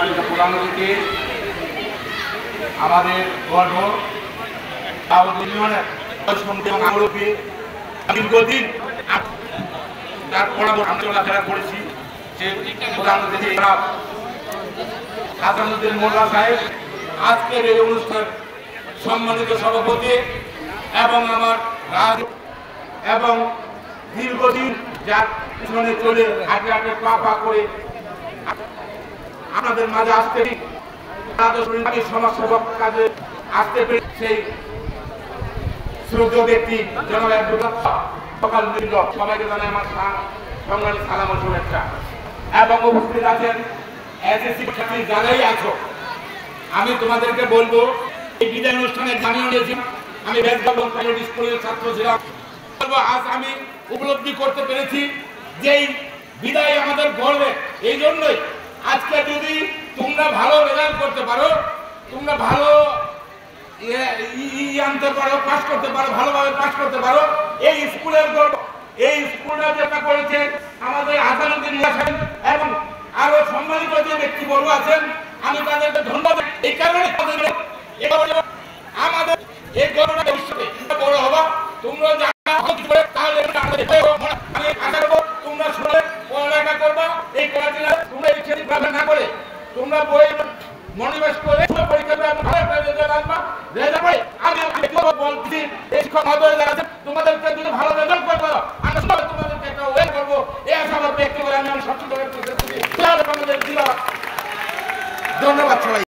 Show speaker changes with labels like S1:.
S1: সম্মানিত প্রধান অতিথি, আমাদের গর্ব ইউনিয়নের মুরব্বী দীর্ঘদিন তার পরামর্শ আমরা চলাফেরা করেছি যে প্রধান অতিথি হাসানুদ্দিন মোল্লা সাহেব আজকের এই অনুষ্ঠান সম্মানিত সভাপতি এবং আমার রাজ এবং দীর্ঘদিন যার পিছনে চলে আগে আগে পা করে আপনাদের মাঝে আসতে সমাজসেবক কাজে আসতে পেরে সেই শ্রদ্ধেয় ব্যক্তি জনাব সকাল সবাইকে জানাই আমার সংগ্রামী সালাম ও শুভেচ্ছা এবং উপস্থিত আছেন এসএসসি শিক্ষার্থী যারাই আছো, আমি তোমাদেরকে বলবো এই বিদায় অনুষ্ঠানে জানিয়ে নিয়েছি আমি বেসগঞ্জ প্রাইমারি স্কুলের ছাত্র ছিলাম। আজ আমি উপলব্ধি করতে পেরেছি যে এই বিদায় আমাদের গর্বে। এই জন্যই আজকে যদি তোমরা ভালো রেজাল্ট করতে পারো, তোমরা ভালো আনতে পারো, পাস করতে পারো, ভালোভাবে পাস করতে পারো, এই স্কুলের গর্ব। এই স্কুলটা যেটা করেছে আমাদের হাসানুদ্দিন সাহেব এবং আরো সম্মানিত যে ব্যক্তিবর্গ আছেন, আমি তাদেরকে ধন্যবাদ। এই কারণে আমাদের এই গর্বটা ভবিষ্যতে বড় হবা। তোমরা তাহলে আমি আশা করবো তোমরা শুনে পড়ালেখা করবা। এই পড়াশোনা তোমরা এই ক্ষেত্রে না করে তোমরা বই মনোনিবেশ করে পরীক্ষা আমি বলছি এই শিক্ষক মহোদয় যারা আছে তোমাদেরকে যদি ভালো রেজাল্ট করবো আমরা তোমাদেরকে একটা ওয়েট করবো। এই আশা আমার ব্যক্তি করে আমি সবচেয়ে ধন্যবাদ সবাই।